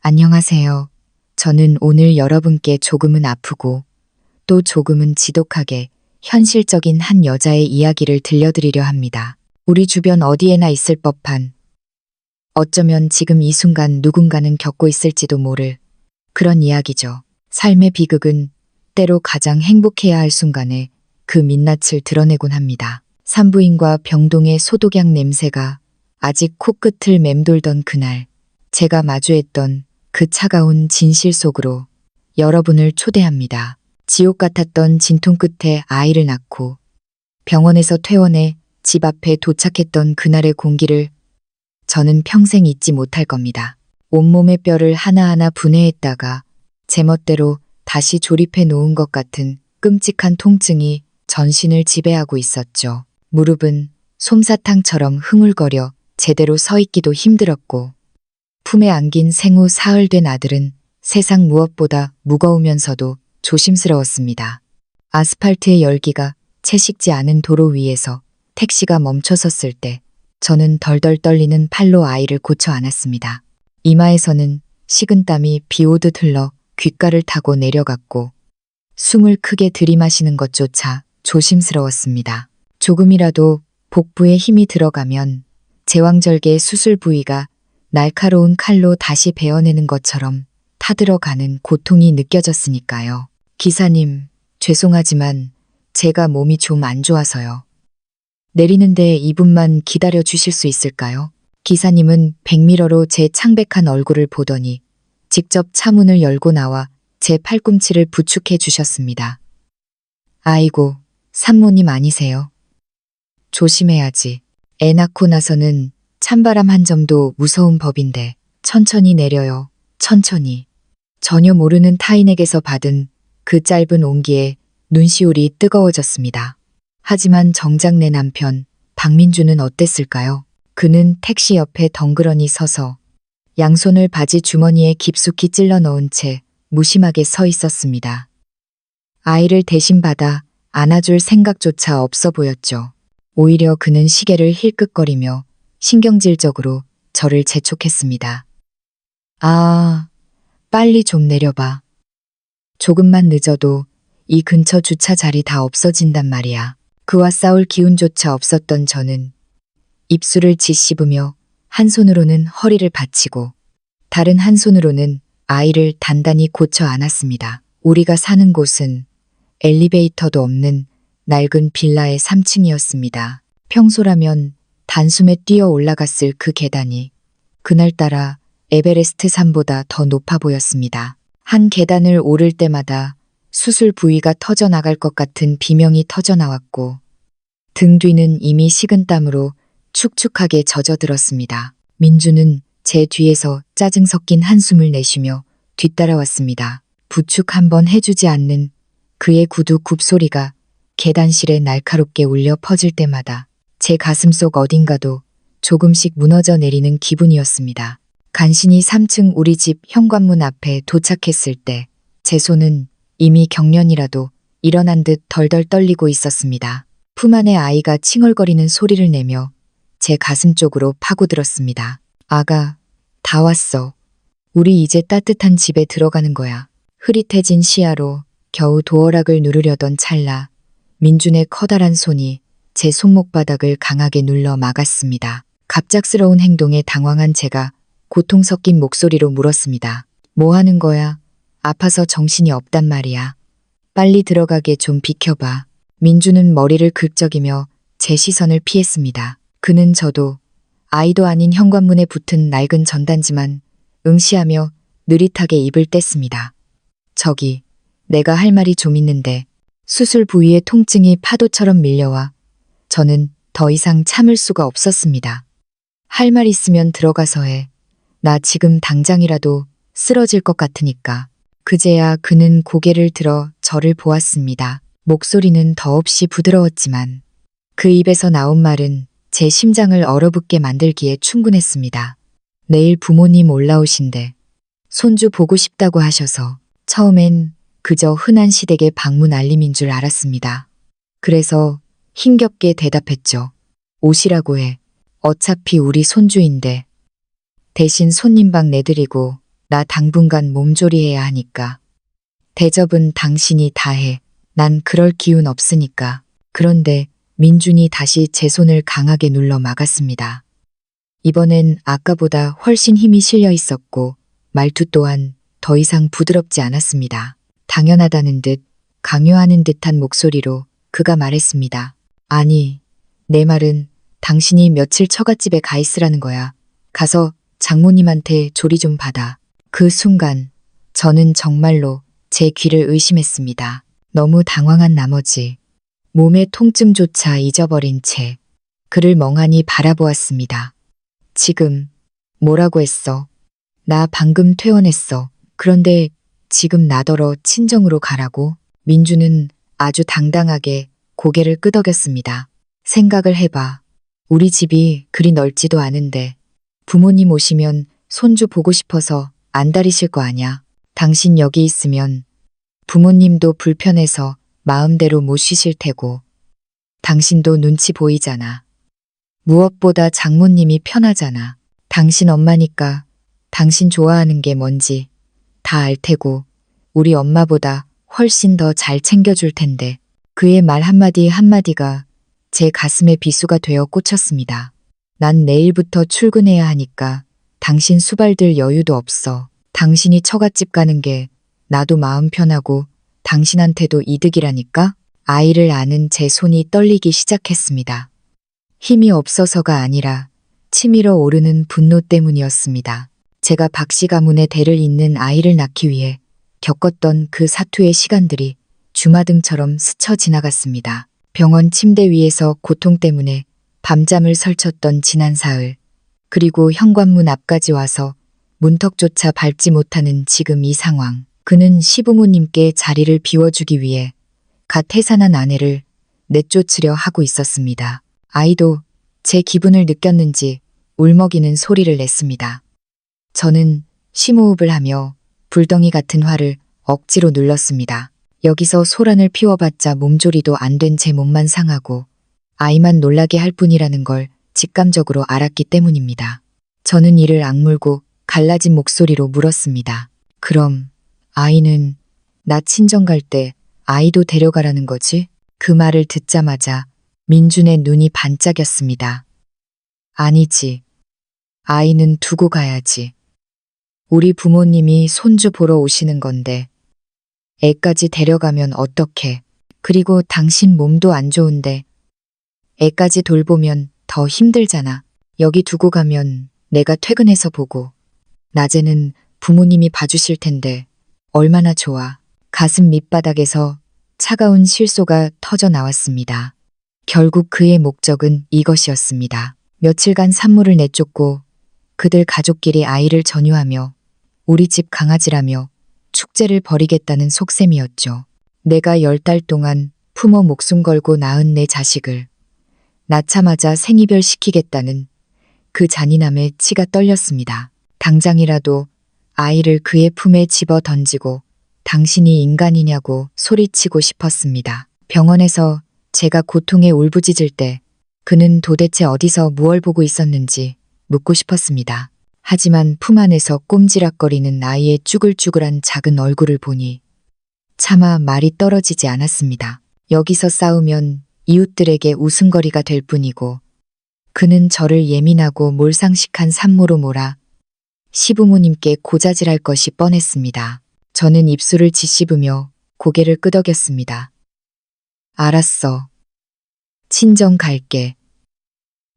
안녕하세요. 저는 오늘 여러분께 조금은 아프고 또 조금은 지독하게 현실적인 한 여자의 이야기를 들려드리려 합니다. 우리 주변 어디에나 있을 법한, 어쩌면 지금 이 순간 누군가는 겪고 있을지도 모를 그런 이야기죠. 삶의 비극은 때로 가장 행복해야 할 순간에 그 민낯을 드러내곤 합니다. 산부인과 병동의 소독약 냄새가 아직 코끝을 맴돌던 그날, 제가 마주했던 그 차가운 진실 속으로 여러분을 초대합니다. 지옥 같았던 진통 끝에 아이를 낳고 병원에서 퇴원해 집 앞에 도착했던 그날의 공기를 저는 평생 잊지 못할 겁니다. 온몸의 뼈를 하나하나 분해했다가 제멋대로 다시 조립해 놓은 것 같은 끔찍한 통증이 전신을 지배하고 있었죠. 무릎은 솜사탕처럼 흥얼거려 제대로 서 있기도 힘들었고, 품에 안긴 생후 사흘 된 아들은 세상 무엇보다 무거우면서도 조심스러웠습니다. 아스팔트의 열기가 채식지 않은 도로 위에서 택시가 멈춰섰을 때 저는 덜덜 떨리는 팔로 아이를 고쳐 안았습니다. 이마에서는 식은땀이 비 오듯 흘러 귓가를 타고 내려갔고 숨을 크게 들이마시는 것조차 조심스러웠습니다. 조금이라도 복부에 힘이 들어가면 제왕절개 수술 부위가 날카로운 칼로 다시 베어내는 것처럼 타들어가는 고통이 느껴졌으니까요. 기사님, 죄송하지만 제가 몸이 좀 안 좋아서요. 내리는데 2분만 기다려 주실 수 있을까요? 기사님은 백미러로 제 창백한 얼굴을 보더니 직접 차문을 열고 나와 제 팔꿈치를 부축해 주셨습니다. 아이고, 산모님 아니세요? 조심해야지. 애 낳고 나서는 찬바람 한 점도 무서운 법인데 천천히 내려요. 천천히. 전혀 모르는 타인에게서 받은 그 짧은 온기에 눈시울이 뜨거워졌습니다. 하지만 정작 내 남편 박민주는 어땠을까요? 그는 택시 옆에 덩그러니 서서 양손을 바지 주머니에 깊숙이 찔러 넣은 채 무심하게 서 있었습니다. 아이를 대신 받아 안아줄 생각조차 없어 보였죠. 오히려 그는 시계를 힐끗거리며 신경질적으로 저를 재촉했습니다. 아, 빨리 좀 내려봐. 조금만 늦어도 이 근처 주차 자리 다 없어진단 말이야. 그와 싸울 기운조차 없었던 저는 입술을 짓씹으며 한 손으로는 허리를 받치고 다른 한 손으로는 아이를 단단히 고쳐 안았습니다. 우리가 사는 곳은 엘리베이터도 없는 낡은 빌라의 3층이었습니다. 평소라면 단숨에 뛰어 올라갔을 그 계단이 그날따라 에베레스트 산보다 더 높아 보였습니다. 한 계단을 오를 때마다 수술 부위가 터져나갈 것 같은 비명이 터져나왔고 등 뒤는 이미 식은땀으로 축축하게 젖어들었습니다. 민주는 제 뒤에서 짜증 섞인 한숨을 내쉬며 뒤따라왔습니다. 부축 한번 해주지 않는 그의 구두 굽소리가 계단실에 날카롭게 울려 퍼질 때마다 제 가슴속 어딘가도 조금씩 무너져 내리는 기분이었습니다. 간신히 3층 우리 집 현관문 앞에 도착했을 때 제 손은 이미 경련이라도 일어난 듯 덜덜 떨리고 있었습니다. 품 안에 아이가 칭얼거리는 소리를 내며 제 가슴 쪽으로 파고들었습니다. 아가, 다 왔어. 우리 이제 따뜻한 집에 들어가는 거야. 흐릿해진 시야로 겨우 도어락을 누르려던 찰나 민준의 커다란 손이 제 손목바닥을 강하게 눌러 막았습니다. 갑작스러운 행동에 당황한 제가 고통 섞인 목소리로 물었습니다. 뭐 하는 거야? 아파서 정신이 없단 말이야. 빨리 들어가게 좀 비켜봐. 민주는 머리를 긁적이며 제 시선을 피했습니다. 그는 저도 아이도 아닌 현관문에 붙은 낡은 전단지만 응시하며 느릿하게 입을 뗐습니다. 저기, 내가 할 말이 좀 있는데. 수술 부위의 통증이 파도처럼 밀려와 저는 더 이상 참을 수가 없었습니다. 할 말 있으면 들어가서 해. 나 지금 당장이라도 쓰러질 것 같으니까. 그제야 그는 고개를 들어 저를 보았습니다. 목소리는 더없이 부드러웠지만 그 입에서 나온 말은 제 심장을 얼어붙게 만들기에 충분했습니다. 내일 부모님 올라오신대. 손주 보고 싶다고 하셔서. 처음엔 그저 흔한 시댁의 방문 알림인 줄 알았습니다. 그래서 힘겹게 대답했죠. 오시라고 해. 어차피 우리 손주인데. 대신 손님방 내드리고 나 당분간 몸조리해야 하니까. 대접은 당신이 다 해. 난 그럴 기운 없으니까. 그런데 민준이 다시 제 손을 강하게 눌러 막았습니다. 이번엔 아까보다 훨씬 힘이 실려 있었고 말투 또한 더 이상 부드럽지 않았습니다. 당연하다는 듯 강요하는 듯한 목소리로 그가 말했습니다. 아니, 내 말은 당신이 며칠 처갓집에 가 있으라는 거야. 가서 장모님한테 조리 좀 받아. 그 순간 저는 정말로 제 귀를 의심했습니다. 너무 당황한 나머지 몸의 통증조차 잊어버린 채 그를 멍하니 바라보았습니다. 지금 뭐라고 했어? 나 방금 퇴원했어. 그런데 지금 나더러 친정으로 가라고? 민주는 아주 당당하게 고개를 끄덕였습니다. 생각을 해봐. 우리 집이 그리 넓지도 않은데 부모님 오시면 손주 보고 싶어서 안달이실 거 아냐. 당신 여기 있으면 부모님도 불편해서 마음대로 못 쉬실 테고 당신도 눈치 보이잖아. 무엇보다 장모님이 편하잖아. 당신 엄마니까 당신 좋아하는 게 뭔지 다 알 테고 우리 엄마보다 훨씬 더 잘 챙겨줄 텐데. 그의 말 한마디 한마디가 제 가슴에 비수가 되어 꽂혔습니다. 난 내일부터 출근해야 하니까 당신 수발들 여유도 없어. 당신이 처갓집 가는 게 나도 마음 편하고 당신한테도 이득이라니까? 아이를 아는 제 손이 떨리기 시작했습니다. 힘이 없어서가 아니라 치밀어 오르는 분노 때문이었습니다. 제가 박씨 가문의 대를 잇는 아이를 낳기 위해 겪었던 그 사투의 시간들이 주마등처럼 스쳐 지나갔습니다. 병원 침대 위에서 고통 때문에 밤잠을 설쳤던 지난 사흘, 그리고 현관문 앞까지 와서 문턱조차 밟지 못하는 지금 이 상황. 그는 시부모님께 자리를 비워주기 위해 갓 해산한 아내를 내쫓으려 하고 있었습니다. 아이도 제 기분을 느꼈는지 울먹이는 소리를 냈습니다. 저는 심호흡을 하며 불덩이 같은 화를 억지로 눌렀습니다. 여기서 소란을 피워봤자 몸조리도 안 된 제 몸만 상하고 아이만 놀라게 할 뿐이라는 걸 직감적으로 알았기 때문입니다. 저는 이를 악물고 갈라진 목소리로 물었습니다. 그럼 아이는 나 친정 갈 때 아이도 데려가라는 거지? 그 말을 듣자마자 민준의 눈이 반짝였습니다. 아니지. 아이는 두고 가야지. 우리 부모님이 손주 보러 오시는 건데 애까지 데려가면 어떡해. 그리고 당신 몸도 안 좋은데 애까지 돌보면 더 힘들잖아. 여기 두고 가면 내가 퇴근해서 보고 낮에는 부모님이 봐주실 텐데 얼마나 좋아. 가슴 밑바닥에서 차가운 실소가 터져 나왔습니다. 결국 그의 목적은 이것이었습니다. 며칠간 산모를 내쫓고 그들 가족끼리 아이를 전유하며 우리 집 강아지라며 축제를 벌이겠다는 속셈이었죠. 내가 10달 동안 품어 목숨 걸고 낳은 내 자식을 낳자마자 생이별 시키겠다는 그 잔인함에 치가 떨렸습니다. 당장이라도 아이를 그의 품에 집어 던지고 당신이 인간이냐고 소리치고 싶었습니다. 병원에서 제가 고통에 울부짖을 때 그는 도대체 어디서 무얼 보고 있었는지 묻고 싶었습니다. 하지만 품 안에서 꼼지락거리는 아이의 쭈글쭈글한 작은 얼굴을 보니 차마 말이 떨어지지 않았습니다. 여기서 싸우면 이웃들에게 웃음거리가 될 뿐이고 그는 저를 예민하고 몰상식한 산모로 몰아 시부모님께 고자질할 것이 뻔했습니다. 저는 입술을 짓씹으며 고개를 끄덕였습니다. 알았어. 친정 갈게.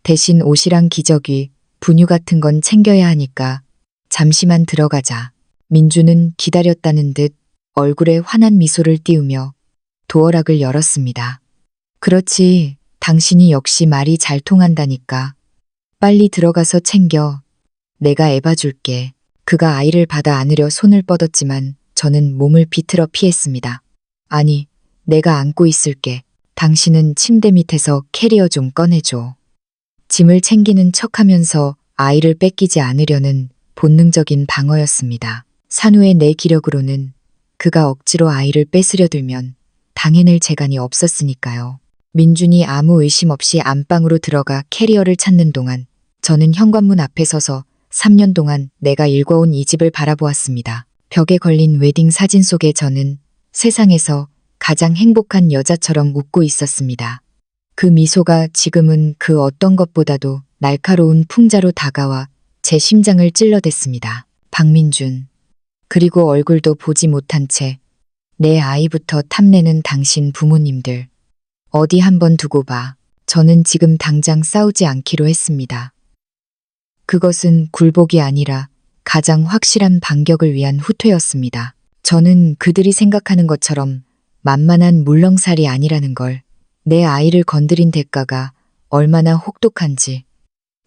대신 옷이랑 기저귀, 분유 같은 건 챙겨야 하니까 잠시만 들어가자. 민주는 기다렸다는 듯 얼굴에 환한 미소를 띄우며 도어락을 열었습니다. 그렇지, 당신이 역시 말이 잘 통한다니까. 빨리 들어가서 챙겨. 내가 애 봐줄게. 그가 아이를 받아 안으려 손을 뻗었지만 저는 몸을 비틀어 피했습니다. 아니, 내가 안고 있을게. 당신은 침대 밑에서 캐리어 좀 꺼내줘. 짐을 챙기는 척하면서 아이를 뺏기지 않으려는 본능적인 방어였습니다. 산후의 내 기력으로는 그가 억지로 아이를 뺏으려 들면 당해낼 재간이 없었으니까요. 민준이 아무 의심 없이 안방으로 들어가 캐리어를 찾는 동안 저는 현관문 앞에 서서 3년 동안 내가 읽어온 이 집을 바라보았습니다. 벽에 걸린 웨딩 사진 속에 저는 세상에서 가장 행복한 여자처럼 웃고 있었습니다. 그 미소가 지금은 그 어떤 것보다도 날카로운 풍자로 다가와 제 심장을 찔러댔습니다. 박민준. 그리고 얼굴도 보지 못한 채 내 아이부터 탐내는 당신 부모님들. 어디 한번 두고 봐. 저는 지금 당장 싸우지 않기로 했습니다. 그것은 굴복이 아니라 가장 확실한 반격을 위한 후퇴였습니다. 저는 그들이 생각하는 것처럼 만만한 물렁살이 아니라는 걸, 내 아이를 건드린 대가가 얼마나 혹독한지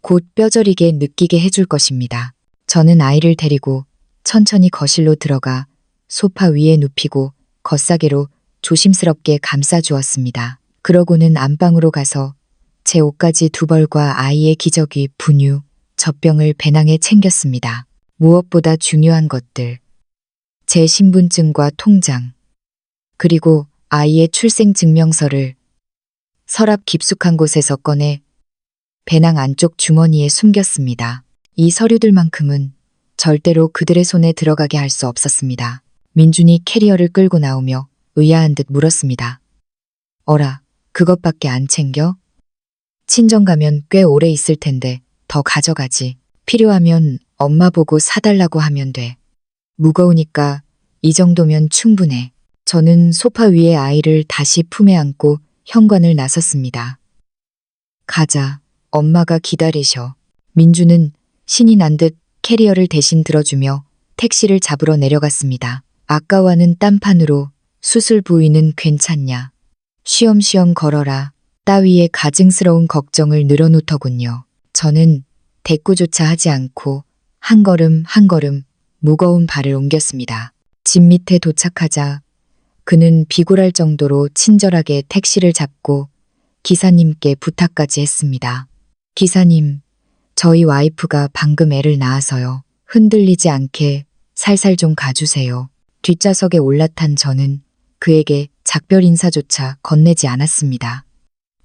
곧 뼈저리게 느끼게 해줄 것입니다. 저는 아이를 데리고 천천히 거실로 들어가 소파 위에 눕히고 겉사개로 조심스럽게 감싸주었습니다. 그러고는 안방으로 가서 제 옷가지 두 벌과 아이의 기저귀, 분유, 젖병을 배낭에 챙겼습니다. 무엇보다 중요한 것들. 제 신분증과 통장, 그리고 아이의 출생증명서를 서랍 깊숙한 곳에서 꺼내 배낭 안쪽 주머니에 숨겼습니다. 이 서류들만큼은 절대로 그들의 손에 들어가게 할 수 없었습니다. 민준이 캐리어를 끌고 나오며 의아한 듯 물었습니다. 어라, 그것밖에 안 챙겨? 친정 가면 꽤 오래 있을 텐데 더 가져가지. 필요하면 엄마 보고 사달라고 하면 돼. 무거우니까 이 정도면 충분해. 저는 소파 위에 아이를 다시 품에 안고 현관을 나섰습니다. 가자. 엄마가 기다리셔. 민주는 신이 난 듯 캐리어를 대신 들어주며 택시를 잡으러 내려갔습니다. 아까와는 딴판으로 수술 부위는 괜찮냐. 쉬엄쉬엄 걸어라. 따위의 가증스러운 걱정을 늘어놓더군요. 저는 대꾸조차 하지 않고 한 걸음 한 걸음 무거운 발을 옮겼습니다. 집 밑에 도착하자 그는 비굴할 정도로 친절하게 택시를 잡고 기사님께 부탁까지 했습니다. 기사님, 저희 와이프가 방금 애를 낳아서요. 흔들리지 않게 살살 좀 가주세요. 뒷좌석에 올라탄 저는 그에게 작별 인사조차 건네지 않았습니다.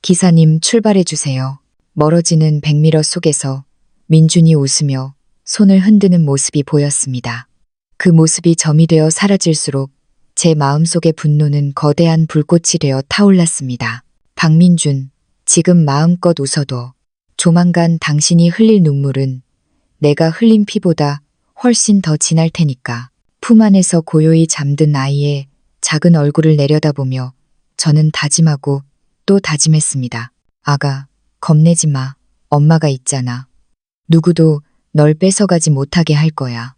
기사님 출발해주세요. 멀어지는 백미러 속에서 민준이 웃으며 손을 흔드는 모습이 보였습니다. 그 모습이 점이 되어 사라질수록 제 마음속의 분노는 거대한 불꽃이 되어 타올랐습니다. 박민준, 지금 마음껏 웃어도 조만간 당신이 흘릴 눈물은 내가 흘린 피보다 훨씬 더 진할 테니까. 품 안에서 고요히 잠든 아이의 작은 얼굴을 내려다보며 저는 다짐하고 또 다짐했습니다. 아가, 겁내지 마. 엄마가 있잖아. 누구도 널 뺏어가지 못하게 할 거야.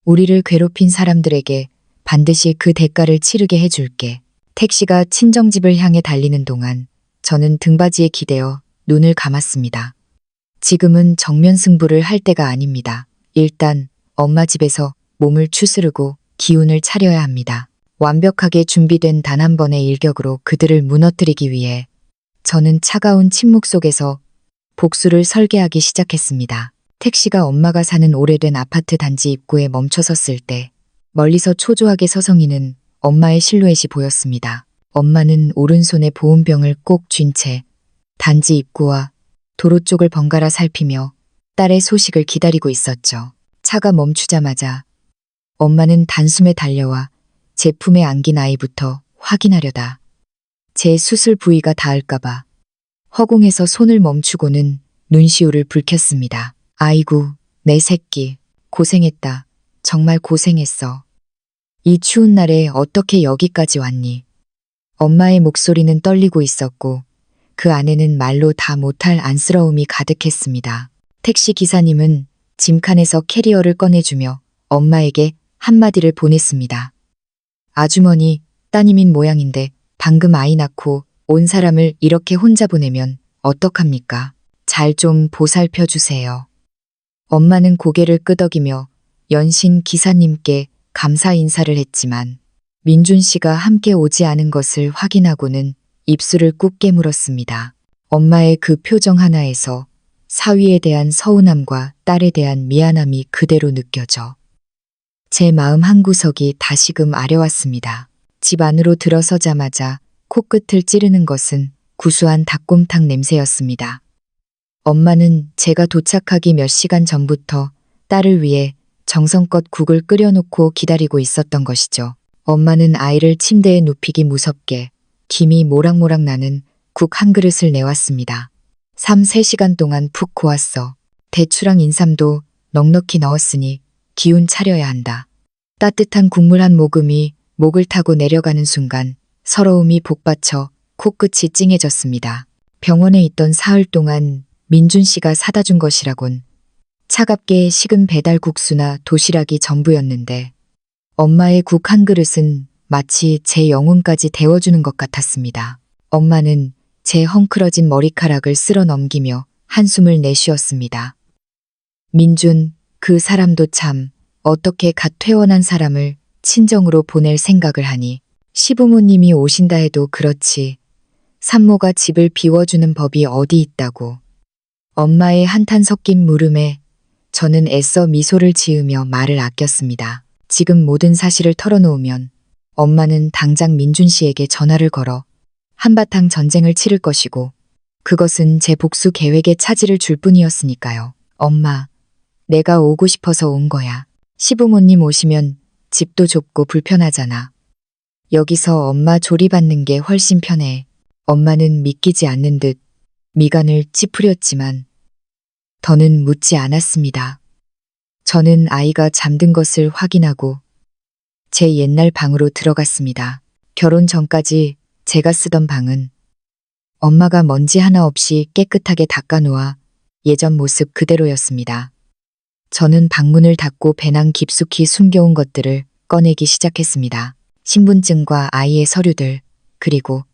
우리를 괴롭힌 사람들에게 반드시 그 대가를 치르게 해줄게. 택시가 친정집을 향해 달리는 동안 저는 등받이에 기대어 눈을 감았습니다. 지금은 정면 승부를 할 때가 아닙니다. 일단 엄마 집에서 몸을 추스르고 기운을 차려야 합니다. 완벽하게 준비된 단 한 번의 일격으로 그들을 무너뜨리기 위해 저는 차가운 침묵 속에서 복수를 설계하기 시작했습니다. 택시가 엄마가 사는 오래된 아파트 단지 입구에 멈춰섰을 때 멀리서 초조하게 서성이는 엄마의 실루엣이 보였습니다. 엄마는 오른손에 보온병을 꼭 쥔 채 단지 입구와 도로 쪽을 번갈아 살피며 딸의 소식을 기다리고 있었죠. 차가 멈추자마자 엄마는 단숨에 달려와 제 품에 안긴 아이부터 확인하려다 제 수술 부위가 닿을까봐 허공에서 손을 멈추고는 눈시울을 붉혔습니다. 아이고, 내 새끼, 고생했다. 정말 고생했어. 이 추운 날에 어떻게 여기까지 왔니? 엄마의 목소리는 떨리고 있었고 그 안에는 말로 다 못할 안쓰러움이 가득했습니다. 택시 기사님은 짐칸에서 캐리어를 꺼내주며 엄마에게 한마디를 보냈습니다. 아주머니, 따님인 모양인데 방금 아이 낳고 온 사람을 이렇게 혼자 보내면 어떡합니까? 잘 좀 보살펴 주세요. 엄마는 고개를 끄덕이며 연신 기사님께 감사 인사를 했지만 민준 씨가 함께 오지 않은 것을 확인하고는 입술을 꾹 깨물었습니다. 엄마의 그 표정 하나에서 사위에 대한 서운함과 딸에 대한 미안함이 그대로 느껴져 제 마음 한구석이 다시금 아려왔습니다. 집 안으로 들어서자마자 코끝을 찌르는 것은 구수한 닭곰탕 냄새였습니다. 엄마는 제가 도착하기 몇 시간 전부터 딸을 위해 정성껏 국을 끓여놓고 기다리고 있었던 것이죠. 엄마는 아이를 침대에 눕히기 무섭게 김이 모락모락 나는 국 한 그릇을 내왔습니다. 3-4시간 동안 푹 고았어. 대추랑 인삼도 넉넉히 넣었으니 기운 차려야 한다. 따뜻한 국물 한 모금이 목을 타고 내려가는 순간 서러움이 복받쳐 코끝이 찡해졌습니다. 병원에 있던 사흘 동안 민준 씨가 사다 준 것이라곤 차갑게 식은 배달 국수나 도시락이 전부였는데 엄마의 국 한 그릇은 마치 제 영혼까지 데워주는 것 같았습니다. 엄마는 제 헝클어진 머리카락을 쓸어 넘기며 한숨을 내쉬었습니다. 민준, 그 사람도 참 어떻게 갓 퇴원한 사람을 친정으로 보낼 생각을 하니 시부모님이 오신다 해도 그렇지 산모가 집을 비워주는 법이 어디 있다고. 엄마의 한탄 섞인 물음에 저는 애써 미소를 지으며 말을 아꼈습니다. 지금 모든 사실을 털어놓으면 엄마는 당장 민준 씨에게 전화를 걸어 한바탕 전쟁을 치를 것이고 그것은 제 복수 계획에 차질을 줄 뿐이었으니까요. 엄마, 내가 오고 싶어서 온 거야. 시부모님 오시면 집도 좁고 불편하잖아. 여기서 엄마 조리받는 게 훨씬 편해. 엄마는 믿기지 않는 듯 미간을 찌푸렸지만 더는 묻지 않았습니다. 저는 아이가 잠든 것을 확인하고 제 옛날 방으로 들어갔습니다. 결혼 전까지 제가 쓰던 방은 엄마가 먼지 하나 없이 깨끗하게 닦아놓아 예전 모습 그대로였습니다. 저는 방문을 닫고 배낭 깊숙이 숨겨온 것들을 꺼내기 시작했습니다. 신분증과 아이의 서류들, 그리고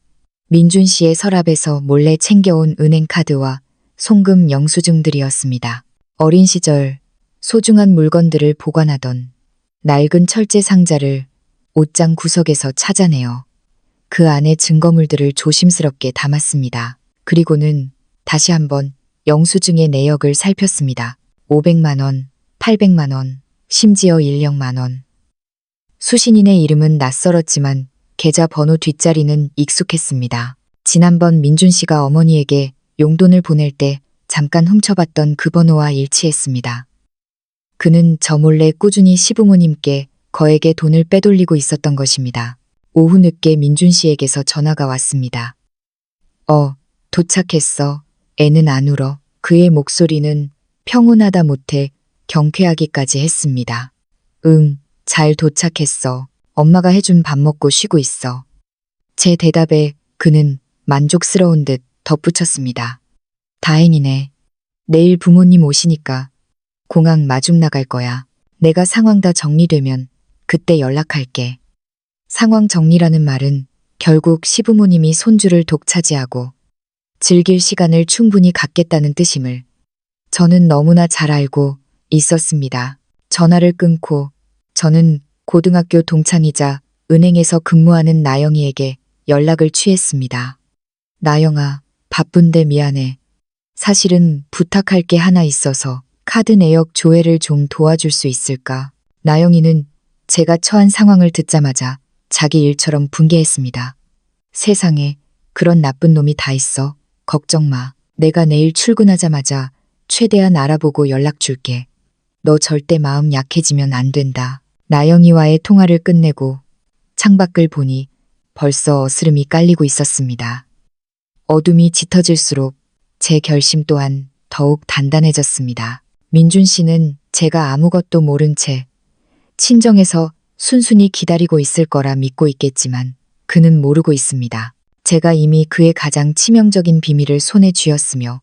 민준 씨의 서랍에서 몰래 챙겨온 은행카드와 송금 영수증들이었습니다. 어린 시절 소중한 물건들을 보관하던 낡은 철제 상자를 옷장 구석에서 찾아내어 그 안에 증거물들을 조심스럽게 담았습니다. 그리고는 다시 한번 영수증의 내역을 살폈습니다. 500만 원, 800만 원, 심지어 1력만 원. 수신인의 이름은 낯설었지만 계좌 번호 뒷자리는 익숙했습니다. 지난번 민준 씨가 어머니에게 용돈을 보낼 때 잠깐 훔쳐봤던 그 번호와 일치했습니다. 그는 저 몰래 꾸준히 시부모님께 거액의 돈을 빼돌리고 있었던 것입니다. 오후 늦게 민준 씨에게서 전화가 왔습니다. 도착했어. 애는 안 울어. 그의 목소리는 평온하다 못해 경쾌하기까지 했습니다. 응, 잘 도착했어. 엄마가 해준 밥 먹고 쉬고 있어. 제 대답에 그는 만족스러운 듯 덧붙였습니다. 다행이네. 내일 부모님 오시니까 공항 마중 나갈 거야. 내가 상황 다 정리되면 그때 연락할게. 상황 정리라는 말은 결국 시부모님이 손주를 독차지하고 즐길 시간을 충분히 갖겠다는 뜻임을 저는 너무나 잘 알고 있었습니다. 전화를 끊고 저는 고등학교 동창이자 은행에서 근무하는 나영이에게 연락을 취했습니다. 나영아, 바쁜데 미안해. 사실은 부탁할 게 하나 있어서 카드 내역 조회를 좀 도와줄 수 있을까? 나영이는 제가 처한 상황을 듣자마자 자기 일처럼 분개했습니다. 세상에 그런 나쁜 놈이 다 있어. 걱정 마. 내가 내일 출근하자마자 최대한 알아보고 연락 줄게. 너 절대 마음 약해지면 안 된다. 나영이와의 통화를 끝내고 창밖을 보니 벌써 어스름이 깔리고 있었습니다. 어둠이 짙어질수록 제 결심 또한 더욱 단단해졌습니다. 민준 씨는 제가 아무것도 모른 채 친정에서 순순히 기다리고 있을 거라 믿고 있겠지만 그는 모르고 있습니다. 제가 이미 그의 가장 치명적인 비밀을 손에 쥐었으며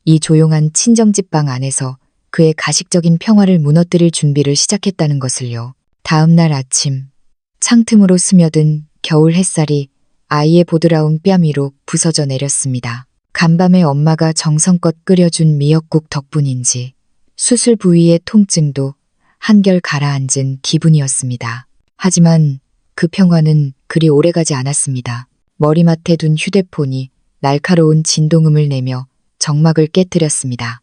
이 조용한 친정집방 안에서 그의 가식적인 평화를 무너뜨릴 준비를 시작했다는 것을요. 다음 날 아침 창틈으로 스며든 겨울 햇살이 아이의 보드라운 뺨 위로 부서져 내렸습니다. 간밤에 엄마가 정성껏 끓여준 미역국 덕분인지 수술 부위의 통증도 한결 가라앉은 기분이었습니다. 하지만 그 평화는 그리 오래가지 않았습니다. 머리맡에 둔 휴대폰이 날카로운 진동음을 내며 정막을 깨뜨렸습니다.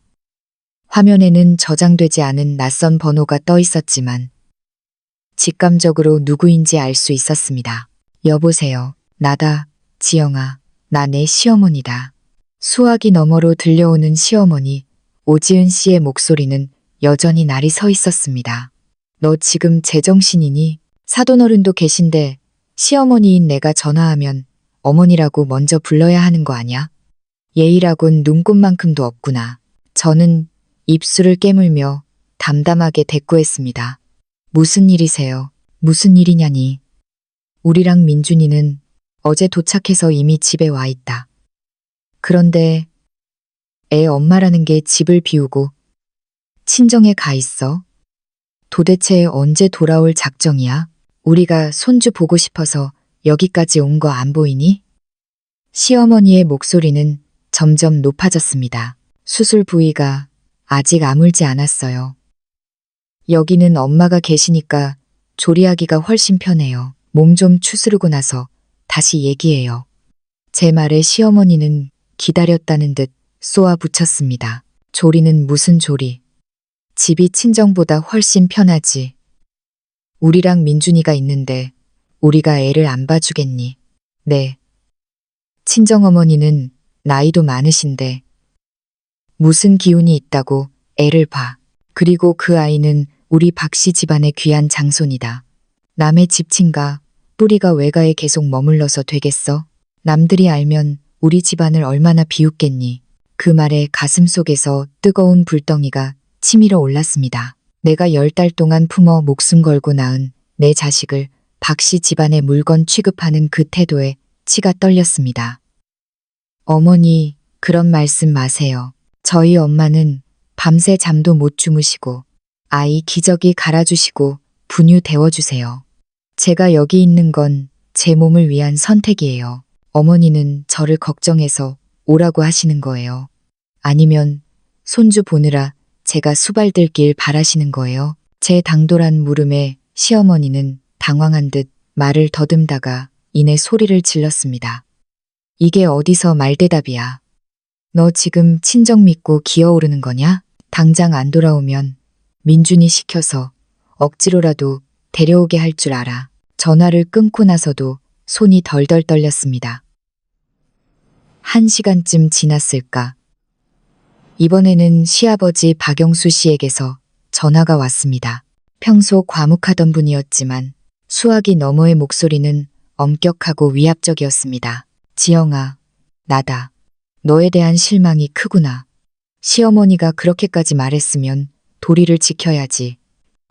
화면에는 저장되지 않은 낯선 번호가 떠 있었지만 직감적으로 누구인지 알 수 있었습니다. 여보세요. 나다. 지영아. 나 내 시어머니다. 수화기 너머로 들려오는 시어머니 오지은 씨의 목소리는 여전히 날이 서 있었습니다. 너 지금 제정신이니? 사돈어른도 계신데 시어머니인 내가 전화하면 어머니라고 먼저 불러야 하는 거 아냐? 예의라곤 눈꽃만큼도 없구나. 저는 입술을 깨물며 담담하게 대꾸했습니다. 무슨 일이세요? 무슨 일이냐니? 우리랑 민준이는 어제 도착해서 이미 집에 와 있다. 그런데 애 엄마라는 게 집을 비우고 친정에 가 있어? 도대체 언제 돌아올 작정이야? 우리가 손주 보고 싶어서 여기까지 온 거 안 보이니? 시어머니의 목소리는 점점 높아졌습니다. 수술 부위가 아직 아물지 않았어요. 여기는 엄마가 계시니까 조리하기가 훨씬 편해요. 몸 좀 추스르고 나서 다시 얘기해요. 제 말에 시어머니는 기다렸다는 듯 쏘아 붙였습니다. 조리는 무슨 조리? 집이 친정보다 훨씬 편하지. 우리랑 민준이가 있는데 우리가 애를 안 봐주겠니? 네. 친정어머니는 나이도 많으신데 무슨 기운이 있다고 애를 봐. 그리고 그 아이는 우리 박씨 집안의 귀한 장손이다. 남의 집친가 뿌리가 외가에 계속 머물러서 되겠어? 남들이 알면 우리 집안을 얼마나 비웃겠니? 그 말에 가슴속에서 뜨거운 불덩이가 치밀어 올랐습니다. 내가 10달 동안 품어 목숨 걸고 낳은 내 자식을 박씨 집안의 물건 취급하는 그 태도에 치가 떨렸습니다. 어머니, 그런 말씀 마세요. 저희 엄마는 밤새 잠도 못 주무시고 아이 기저귀 갈아주시고 분유 데워주세요. 제가 여기 있는 건 제 몸을 위한 선택이에요. 어머니는 저를 걱정해서 오라고 하시는 거예요. 아니면 손주 보느라 제가 수발들길 바라시는 거예요. 제 당돌한 물음에 시어머니는 당황한 듯 말을 더듬다가 이내 소리를 질렀습니다. 이게 어디서 말대답이야. 너 지금 친정 믿고 기어오르는 거냐? 당장 안 돌아오면 민준이 시켜서 억지로라도 데려오게 할 줄 알아. 전화를 끊고 나서도 손이 덜덜 떨렸습니다. 1시간쯤 지났을까? 이번에는 시아버지 박영수 씨에게서 전화가 왔습니다. 평소 과묵하던 분이었지만 수화기 너머의 목소리는 엄격하고 위압적이었습니다. 지영아, 나다. 너에 대한 실망이 크구나. 시어머니가 그렇게까지 말했으면 도리를 지켜야지.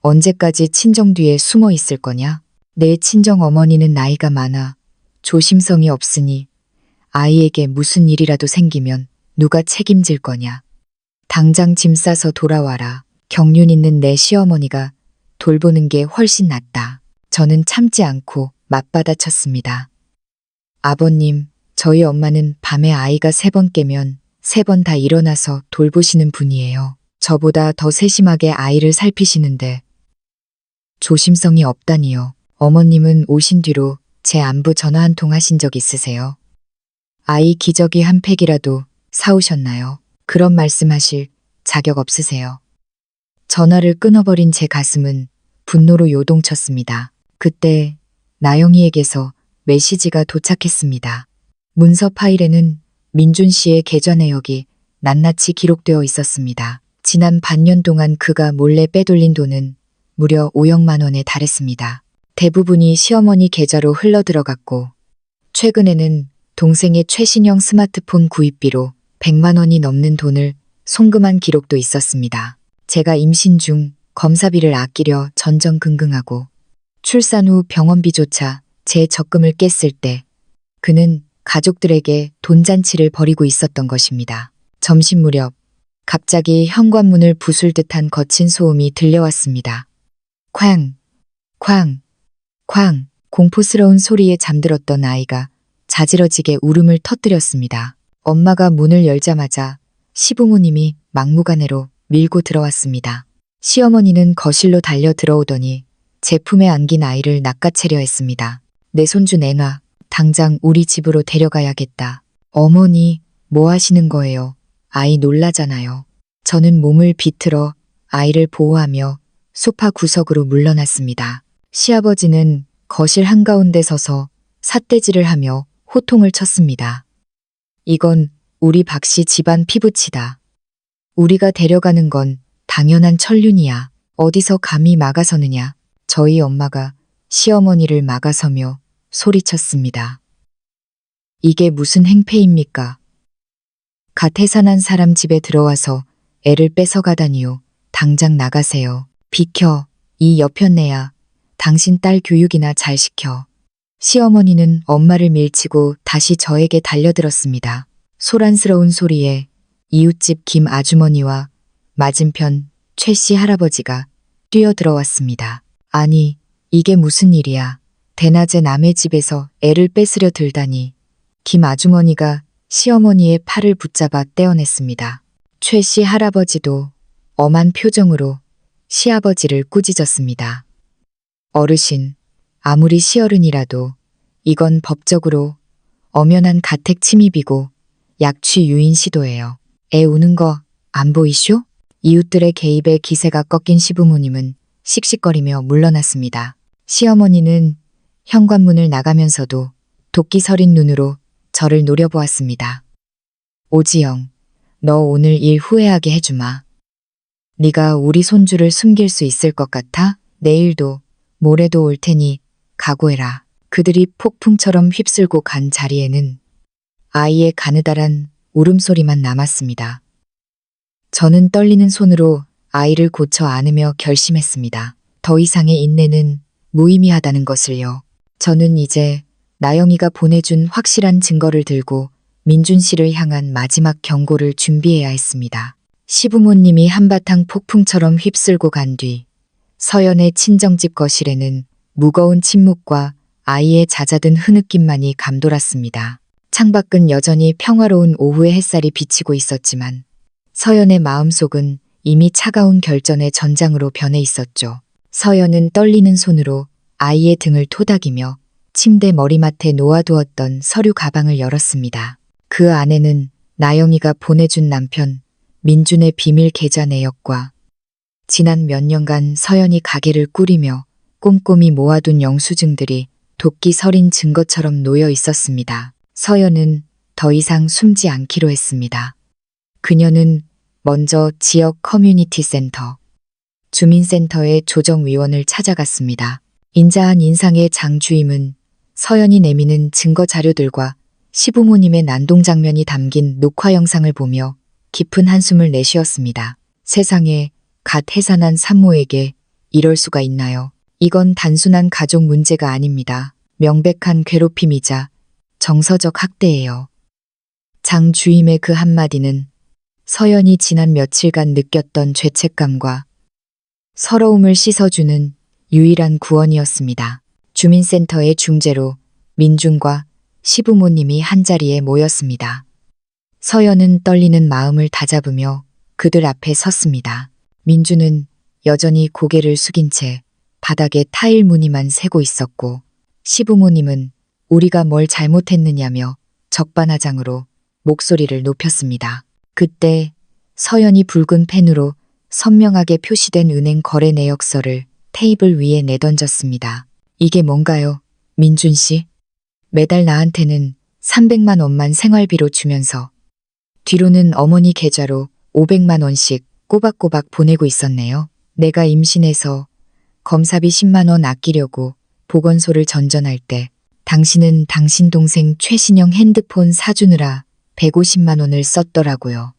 언제까지 친정 뒤에 숨어 있을 거냐? 내 친정 어머니는 나이가 많아 조심성이 없으니 아이에게 무슨 일이라도 생기면 누가 책임질 거냐. 당장 짐 싸서 돌아와라. 경륜 있는 내 시어머니가 돌보는 게 훨씬 낫다. 저는 참지 않고 맞받아쳤습니다. 아버님, 저희 엄마는 밤에 아이가 3번 깨면 3번 다 일어나서 돌보시는 분이에요. 저보다 더 세심하게 아이를 살피시는데 조심성이 없다니요. 어머님은 오신 뒤로 제 안부 전화 한 통 하신 적 있으세요? 아이 기저귀 한 팩이라도 사오셨나요? 그런 말씀하실 자격 없으세요. 전화를 끊어버린 제 가슴은 분노로 요동쳤습니다. 그때 나영이에게서 메시지가 도착했습니다. 문서 파일에는 민준 씨의 계좌 내역이 낱낱이 기록되어 있었습니다. 지난 반년 동안 그가 몰래 빼돌린 돈은 무려 5억만 원에 달했습니다. 대부분이 시어머니 계좌로 흘러들어갔고 최근에는 동생의 최신형 스마트폰 구입비로 100만 원이 넘는 돈을 송금한 기록도 있었습니다. 제가 임신 중 검사비를 아끼려 전전긍긍하고 출산 후 병원비조차 제 적금을 깼을 때 그는 가족들에게 돈잔치를 벌이고 있었던 것입니다. 점심 무렵 갑자기 현관문을 부술 듯한 거친 소음이 들려왔습니다. 쾅! 쾅! 쾅! 공포스러운 소리에 잠들었던 아이가 자지러지게 울음을 터뜨렸습니다. 엄마가 문을 열자마자 시부모님이 막무가내로 밀고 들어왔습니다. 시어머니는 거실로 달려 들어오더니 제 품에 안긴 아이를 낚아채려 했습니다. 내 손주 내놔. 당장 우리 집으로 데려가야겠다. 어머니, 뭐 하시는 거예요? 아이 놀라잖아요. 저는 몸을 비틀어 아이를 보호하며 소파 구석으로 물러났습니다. 시아버지는 거실 한가운데 서서 삿대질을 하며 호통을 쳤습니다. 이건 우리 박씨 집안 피부치다. 우리가 데려가는 건 당연한 천륜이야. 어디서 감히 막아서느냐. 저희 엄마가 시어머니를 막아서며 소리쳤습니다. 이게 무슨 행패입니까? 갓 해산한 사람 집에 들어와서 애를 뺏어가다니요. 당장 나가세요. 비켜. 이 여편네야. 당신 딸 교육이나 잘 시켜. 시어머니는 엄마를 밀치고 다시 저에게 달려들었습니다. 소란스러운 소리에 이웃집 김 아주머니와 맞은편 최 씨 할아버지가 뛰어들어왔습니다. 아니, 이게 무슨 일이야. 대낮에 남의 집에서 애를 뺏으려 들다니. 김 아주머니가 시어머니의 팔을 붙잡아 떼어냈습니다. 최 씨 할아버지도 엄한 표정으로 시아버지를 꾸짖었습니다. 어르신, 아무리 시어른이라도 이건 법적으로 엄연한 가택 침입이고 약취 유인 시도예요. 애 우는 거 안 보이쇼? 이웃들의 개입에 기세가 꺾인 시부모님은 씩씩거리며 물러났습니다. 시어머니는 현관문을 나가면서도 도끼 서린 눈으로 저를 노려보았습니다. 오지영, 너 오늘 일 후회하게 해주마. 네가 우리 손주를 숨길 수 있을 것 같아? 내일도 모레도 올 테니 각오해라. 그들이 폭풍처럼 휩쓸고 간 자리에는 아이의 가느다란 울음소리만 남았습니다. 저는 떨리는 손으로 아이를 고쳐 안으며 결심했습니다. 더 이상의 인내는 무의미하다는 것을요. 저는 이제 나영이가 보내준 확실한 증거를 들고 민준 씨를 향한 마지막 경고를 준비해야 했습니다. 시부모님이 한바탕 폭풍처럼 휩쓸고 간 뒤 서연의 친정집 거실에는 무거운 침묵과 아이의 잦아든 흐느낌만이 감돌았습니다. 창밖은 여전히 평화로운 오후의 햇살이 비치고 있었지만 서연의 마음속은 이미 차가운 결전의 전장으로 변해 있었죠. 서연은 떨리는 손으로 아이의 등을 토닥이며 침대 머리맡에 놓아두었던 서류 가방을 열었습니다. 그 안에는 나영이가 보내준 남편 민준의 비밀 계좌 내역과 지난 몇 년간 서연이 가게를 꾸리며 꼼꼼히 모아둔 영수증들이 도끼 서린 증거처럼 놓여 있었습니다. 서연은 더 이상 숨지 않기로 했습니다. 그녀는 먼저 지역 커뮤니티 센터, 주민센터의 조정위원을 찾아갔습니다. 인자한 인상의 장 주임은 서연이 내미는 증거 자료들과 시부모님의 난동 장면이 담긴 녹화 영상을 보며 깊은 한숨을 내쉬었습니다. 세상에 갓 해산한 산모에게 이럴 수가 있나요? 이건 단순한 가족 문제가 아닙니다. 명백한 괴롭힘이자 정서적 학대예요. 장 주임의 그 한마디는 서연이 지난 며칠간 느꼈던 죄책감과 서러움을 씻어주는 유일한 구원이었습니다. 주민센터의 중재로 민준과 시부모님이 한자리에 모였습니다. 서연은 떨리는 마음을 다잡으며 그들 앞에 섰습니다. 민준은 여전히 고개를 숙인 채 바닥에 타일 무늬만 새고 있었고 시부모님은 우리가 뭘 잘못했느냐며 적반하장으로 목소리를 높였습니다. 그때 서연이 붉은 펜으로 선명하게 표시된 은행 거래 내역서를 테이블 위에 내던졌습니다. 이게 뭔가요, 민준 씨? 매달 나한테는 300만 원만 생활비로 주면서 뒤로는 어머니 계좌로 500만 원씩 꼬박꼬박 보내고 있었네요. 내가 임신해서 검사비 10만 원 아끼려고 보건소를 전전할 때 당신은 당신 동생 최신영 핸드폰 사주느라 150만 원을 썼더라고요.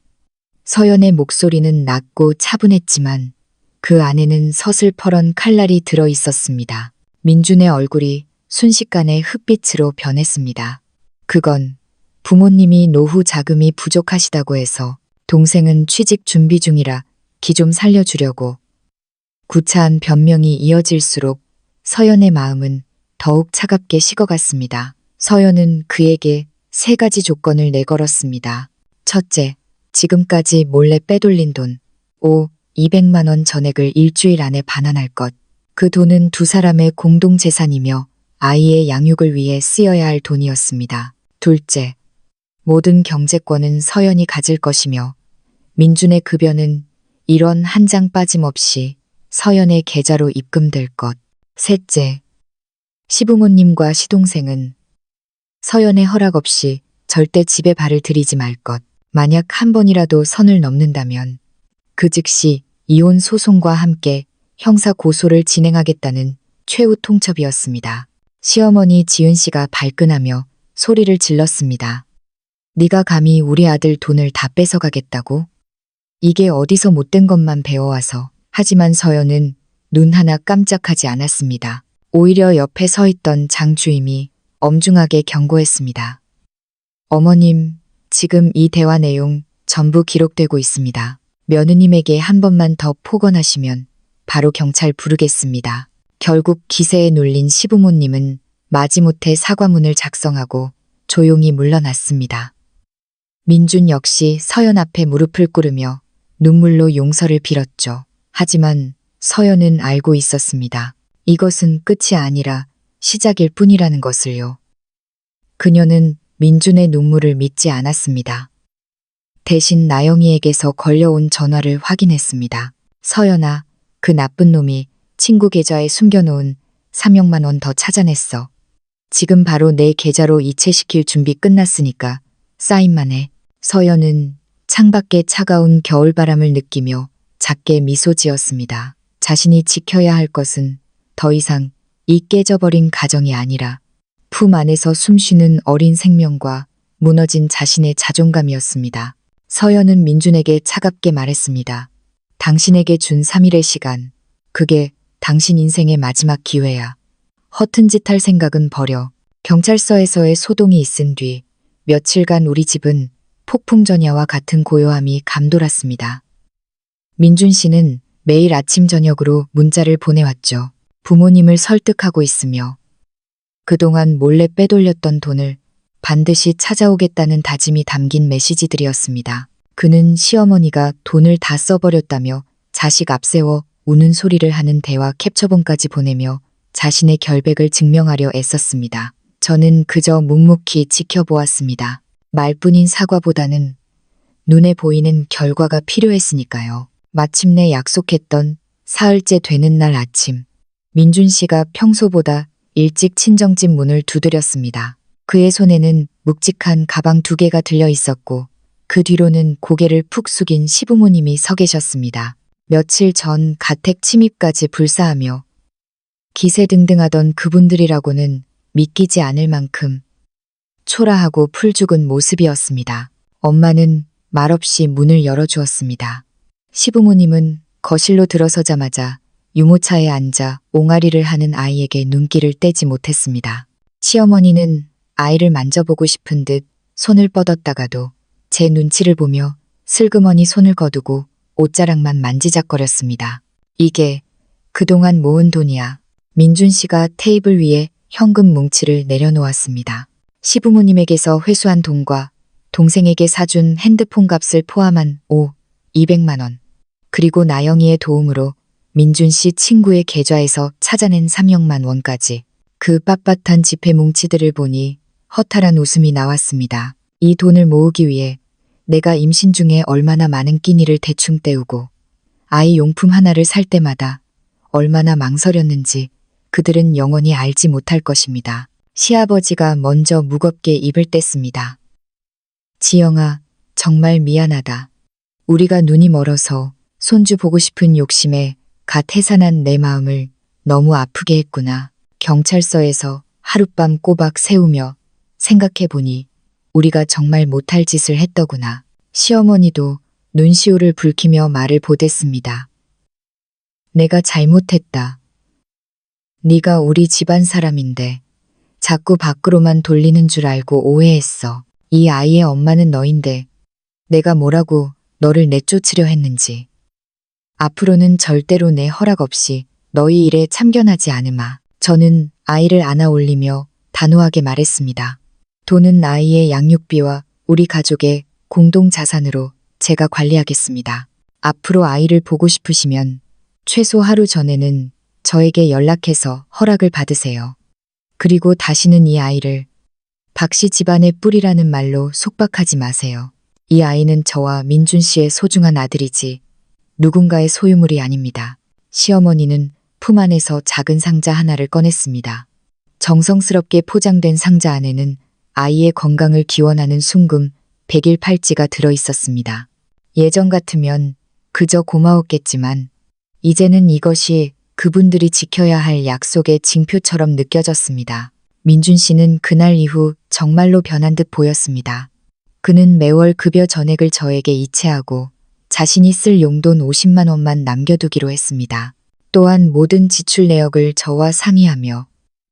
서연의 목소리는 낮고 차분했지만 그 안에는 서슬퍼런 칼날이 들어 있었습니다. 민준의 얼굴이 순식간에 흑빛으로 변했습니다. 그건 부모님이 노후 자금이 부족하시다고 해서 동생은 취직 준비 중이라 기 좀 살려주려고. 구차한 변명이 이어질수록 서연의 마음은 더욱 차갑게 식어갔습니다. 서연은 그에게 3가지 조건을 내걸었습니다. 첫째, 지금까지 몰래 빼돌린 돈 200만 원 전액을 일주일 안에 반환할 것. 그 돈은 두 사람의 공동재산이며 아이의 양육을 위해 쓰여야 할 돈이었습니다. 둘째, 모든 경제권은 서연이 가질 것이며 민준의 급여는 1원 한 장 빠짐없이 서연의 계좌로 입금될 것. 셋째, 시부모님과 시동생은 서연의 허락 없이 절대 집에 발을 들이지 말 것. 만약 한 번이라도 선을 넘는다면 그 즉시 이혼 소송과 함께 형사 고소를 진행하겠다는 최후 통첩이었습니다. 시어머니 지은 씨가 발끈하며 소리를 질렀습니다. 네가 감히 우리 아들 돈을 다 뺏어가겠다고? 이게 어디서 못된 것만 배워와서. 하지만 서연은 눈 하나 깜짝하지 않았습니다. 오히려 옆에 서 있던 장 주임이 엄중하게 경고했습니다. 어머님, 지금 이 대화 내용 전부 기록되고 있습니다. 며느님에게 한 번만 더 폭언하시면 바로 경찰 부르겠습니다. 결국 기세에 눌린 시부모님은 마지못해 사과문을 작성하고 조용히 물러났습니다. 민준 역시 서연 앞에 무릎을 꿇으며 눈물로 용서를 빌었죠. 하지만 서연은 알고 있었습니다. 이것은 끝이 아니라 시작일 뿐이라는 것을요. 그녀는 민준의 눈물을 믿지 않았습니다. 대신 나영이에게서 걸려온 전화를 확인했습니다. 서연아, 그 나쁜 놈이 친구 계좌에 숨겨놓은 3억만 원 더 찾아냈어. 지금 바로 내 계좌로 이체시킬 준비 끝났으니까 사인만 해. 서연은 창밖의 차가운 겨울바람을 느끼며 작게 미소 지었습니다. 자신이 지켜야 할 것은 더 이상 이 깨져버린 가정이 아니라 품 안에서 숨쉬는 어린 생명과 무너진 자신의 자존감이었습니다. 서연은 민준에게 차갑게 말했습니다. 당신에게 준 3일의 시간, 그게 당신 인생의 마지막 기회야. 허튼 짓 할 생각은 버려. 경찰서에서의 소동이 있은 뒤 며칠간 우리 집은 폭풍 전야와 같은 고요함이 감돌았습니다. 민준 씨는 매일 아침 저녁으로 문자를 보내왔죠. 부모님을 설득하고 있으며 그동안 몰래 빼돌렸던 돈을 반드시 찾아오겠다는 다짐이 담긴 메시지들이었습니다. 그는 시어머니가 돈을 다 써버렸다며 자식 앞세워 우는 소리를 하는 대화 캡처본까지 보내며 자신의 결백을 증명하려 애썼습니다. 저는 그저 묵묵히 지켜보았습니다. 말뿐인 사과보다는 눈에 보이는 결과가 필요했으니까요. 마침내 약속했던 사흘째 되는 날 아침, 민준 씨가 평소보다 일찍 친정집 문을 두드렸습니다. 그의 손에는 묵직한 가방 2개가 들려 있었고 그 뒤로는 고개를 푹 숙인 시부모님이 서 계셨습니다. 며칠 전 가택 침입까지 불사하며 기세등등하던 그분들이라고는 믿기지 않을 만큼 초라하고 풀죽은 모습이었습니다. 엄마는 말없이 문을 열어주었습니다. 시부모님은 거실로 들어서자마자 유모차에 앉아 옹알이를 하는 아이에게 눈길을 떼지 못했습니다. 시어머니는 아이를 만져보고 싶은 듯 손을 뻗었다가도 제 눈치를 보며 슬그머니 손을 거두고 옷자락만 만지작거렸습니다. 이게 그동안 모은 돈이야. 민준 씨가 테이블 위에 현금 뭉치를 내려놓았습니다. 시부모님에게서 회수한 돈과 동생에게 사준 핸드폰 값을 포함한 200만 원, 그리고 나영이의 도움으로 민준 씨 친구의 계좌에서 찾아낸 3억만 원까지. 그 빳빳한 지폐 뭉치들을 보니 허탈한 웃음이 나왔습니다. 이 돈을 모으기 위해 내가 임신 중에 얼마나 많은 끼니를 대충 때우고 아이 용품 하나를 살 때마다 얼마나 망설였는지 그들은 영원히 알지 못할 것입니다. 시아버지가 먼저 무겁게 입을 뗐습니다. 지영아, 정말 미안하다. 우리가 눈이 멀어서 손주 보고 싶은 욕심에 갓 해산한 내 마음을 너무 아프게 했구나. 경찰서에서 하룻밤 꼬박 세우며 생각해보니 우리가 정말 못할 짓을 했더구나. 시어머니도 눈시울을 붉히며 말을 보탰습니다. 내가 잘못했다. 네가 우리 집안 사람인데 자꾸 밖으로만 돌리는 줄 알고 오해했어. 이 아이의 엄마는 너인데 내가 뭐라고 너를 내쫓으려 했는지. 앞으로는 절대로 내 허락 없이 너희 일에 참견하지 않으마. 저는 아이를 안아 올리며 단호하게 말했습니다. 돈은 아이의 양육비와 우리 가족의 공동 자산으로 제가 관리하겠습니다. 앞으로 아이를 보고 싶으시면 최소 하루 전에는 저에게 연락해서 허락을 받으세요. 그리고 다시는 이 아이를 박씨 집안의 뿌리라는 말로 속박하지 마세요. 이 아이는 저와 민준 씨의 소중한 아들이지 누군가의 소유물이 아닙니다. 시어머니는 품 안에서 작은 상자 하나를 꺼냈습니다. 정성스럽게 포장된 상자 안에는 아이의 건강을 기원하는 순금 100일 팔찌가 들어 있었습니다. 예전 같으면 그저 고마웠겠지만 이제는 이것이 그분들이 지켜야 할 약속의 징표처럼 느껴졌습니다. 민준 씨는 그날 이후 정말로 변한 듯 보였습니다. 그는 매월 급여 전액을 저에게 이체하고 자신이 쓸 용돈 50만 원만 남겨두기로 했습니다. 또한 모든 지출 내역을 저와 상의하며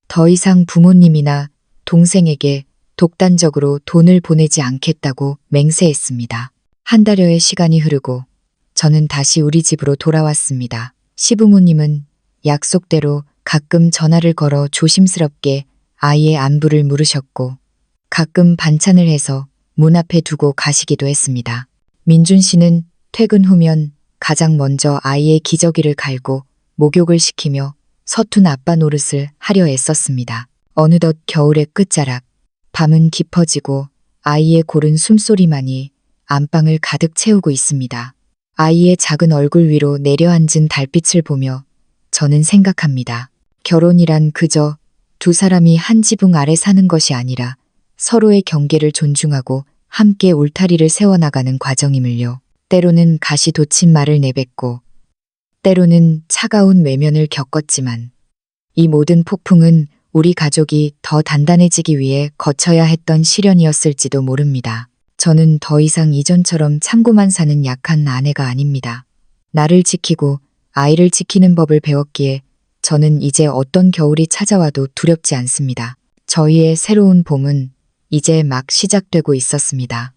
더 이상 부모님이나 동생에게 독단적으로 돈을 보내지 않겠다고 맹세했습니다. 한 달여의 시간이 흐르고 저는 다시 우리 집으로 돌아왔습니다. 시부모님은 약속대로 가끔 전화를 걸어 조심스럽게 아이의 안부를 물으셨고 가끔 반찬을 해서 문 앞에 두고 가시기도 했습니다. 민준 씨는 퇴근 후면 가장 먼저 아이의 기저귀를 갈고 목욕을 시키며 서툰 아빠 노릇을 하려 애썼습니다. 어느덧 겨울의 끝자락, 밤은 깊어지고 아이의 고른 숨소리만이 안방을 가득 채우고 있습니다. 아이의 작은 얼굴 위로 내려앉은 달빛을 보며 저는 생각합니다. 결혼이란 그저 두 사람이 한 지붕 아래 사는 것이 아니라 서로의 경계를 존중하고 함께 울타리를 세워나가는 과정임을요. 때로는 가시 돋친 말을 내뱉고 때로는 차가운 외면을 겪었지만 이 모든 폭풍은 우리 가족이 더 단단해지기 위해 거쳐야 했던 시련이었을지도 모릅니다. 저는 더 이상 이전처럼 참고만 사는 약한 아내가 아닙니다. 나를 지키고 아이를 지키는 법을 배웠기에 저는 이제 어떤 겨울이 찾아와도 두렵지 않습니다. 저희의 새로운 봄은 이제 막 시작되고 있었습니다.